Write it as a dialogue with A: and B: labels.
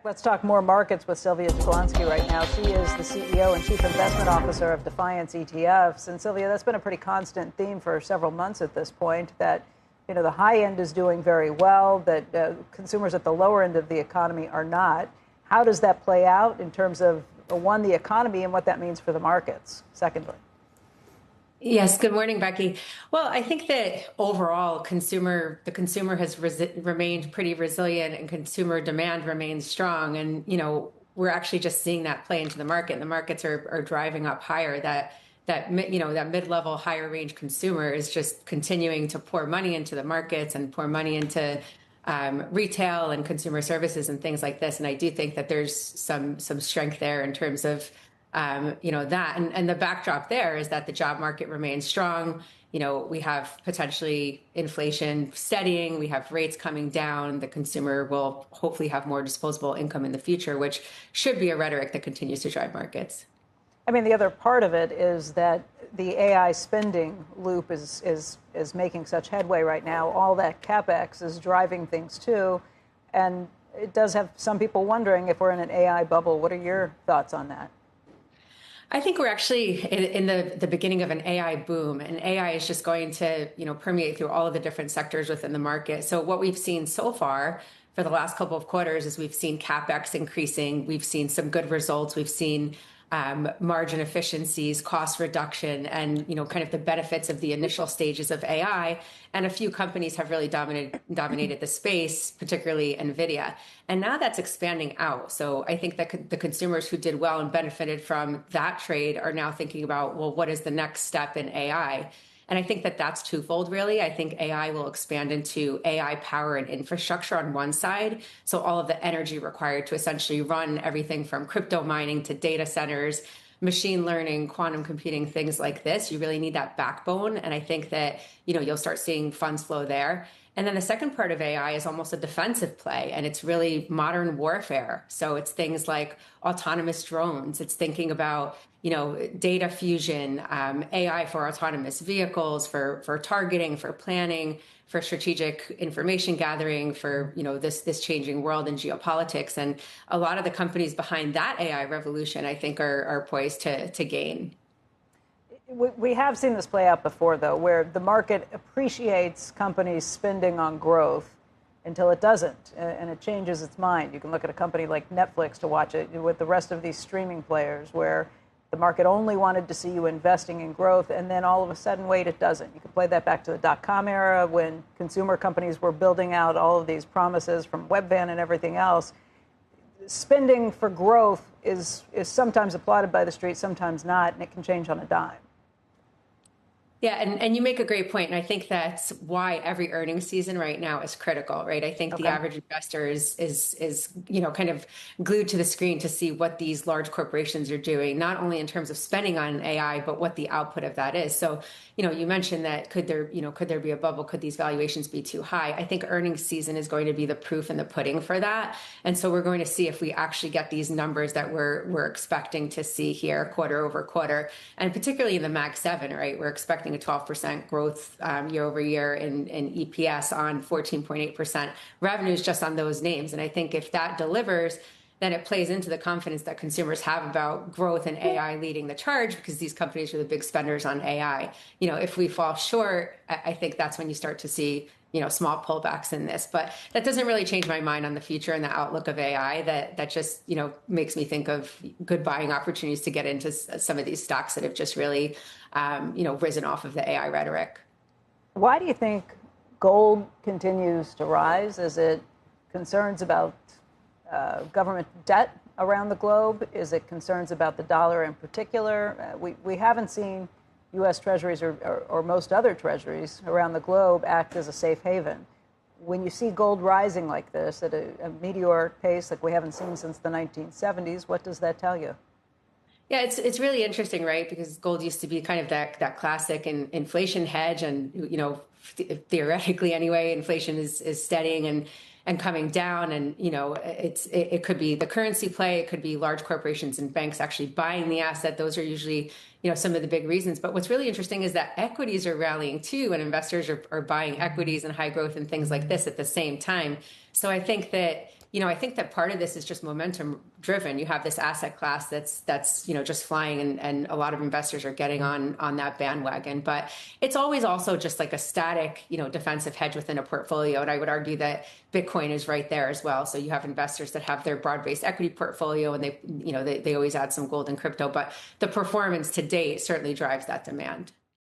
A: Let's talk more markets with Sylvia Jablonski right now. She is the CEO and Chief Investment Officer of Defiance ETFs. And Sylvia, that's been a pretty constant theme for several months at this point, that the high end is doing very well, that consumers at the lower end of the economy are not. How does that play out in terms of, one, the economy and what that means for the markets, secondly?
B: Yes. Good morning, Becky. Well, I think that overall the consumer has remained pretty resilient and consumer demand remains strong. And, we're actually just seeing that play into the market. The markets are driving up higher. That mid-level higher range consumer is just continuing to pour money into the markets and pour money into retail and consumer services and things like this. And I do think that there's some strength there in terms of that. And the backdrop there is that the job market remains strong. We have potentially inflation steadying. We have rates coming down. The consumer will hopefully have more disposable income in the future, which should be a rhetoric that continues to drive markets.
A: I mean, the other part of it is that the AI spending loop is making such headway right now. All that CapEx is driving things too. And it does have some people wondering if we're in an AI bubble. What are your thoughts on that?
B: I think we're actually in the beginning of an AI boom, and AI is just going to, permeate through all of the different sectors within the market. So what we've seen so far for the last couple of quarters is we've seen CapEx increasing. We've seen some good results. We've seen margin efficiencies, cost reduction, and kind of the benefits of the initial stages of AI. And a few companies have really dominated the space, particularly NVIDIA. And now that's expanding out. So I think that the consumers who did well and benefited from that trade are now thinking about, well, what is the next step in AI? And I think that that's twofold, really. I think AI will expand into AI power and infrastructure on one side. So all of the energy required to essentially run everything from crypto mining to data centers, machine learning, quantum computing, things like this. You really need that backbone. And I think that, you'll start seeing funds flow there. And then the second part of AI is almost a defensive play, and it's really modern warfare. So it's things like autonomous drones. It's thinking about, data fusion, AI for autonomous vehicles, for targeting, for planning, for strategic information gathering, for, this changing world and geopolitics. And a lot of the companies behind that AI revolution, I think, are poised to gain.
A: We have seen this play out before, though, where the market appreciates companies spending on growth until it doesn't, and it changes its mind. You can look at a company like Netflix to watch it with the rest of these streaming players, where the market only wanted to see you investing in growth, and then all of a sudden, wait, it doesn't. You can play that back to the dot-com era when consumer companies were building out all of these promises from Webvan and everything else. Spending for growth is sometimes applauded by the street, sometimes not, and it can change on a dime.
B: Yeah, and you make a great point, and I think that's why every earnings season right now is critical, right? I think the average investor is kind of glued to the screen to see what these large corporations are doing, not only in terms of spending on AI, but what the output of that is. So, you mentioned that could there be a bubble? Could these valuations be too high? I think earnings season is going to be the proof in the pudding for that, and so we're going to see if we actually get these numbers that we're expecting to see here quarter over quarter, and particularly in the Mag 7, right? We're expecting a 12% growth year over year in EPS on 14.8% revenues just on those names. And I think if that delivers, then it plays into the confidence that consumers have about growth and AI leading the charge, because these companies are the big spenders on AI. If we fall short, I think that's when you start to see small pullbacks in this. But that doesn't really change my mind on the future and the outlook of AI. That just, makes me think of good buying opportunities to get into some of these stocks that have just really, risen off of the AI rhetoric.
A: Why do you think gold continues to rise? Is it concerns about government debt around the globe? Is it concerns about the dollar in particular? We haven't seen U.S. treasuries or most other treasuries around the globe act as a safe haven. When you see gold rising like this at a meteoric pace like we haven't seen since the 1970s, what does that tell you?
B: Yeah, it's really interesting, right? Because gold used to be kind of that classic inflation hedge, and theoretically anyway, inflation is steadying and coming down, and it could be the currency play, it could be large corporations and banks actually buying the asset. Those are usually some of the big reasons. But what's really interesting is that equities are rallying too, and investors are buying equities and high growth and things like this at the same time. So I think that I think that part of this is just momentum driven. You have this asset class that's just flying, and a lot of investors are getting on that bandwagon. But it's always also just like a static, defensive hedge within a portfolio. And I would argue that Bitcoin is right there as well. So you have investors that have their broad-based equity portfolio, and they always add some gold and crypto. But the performance to date certainly drives that demand.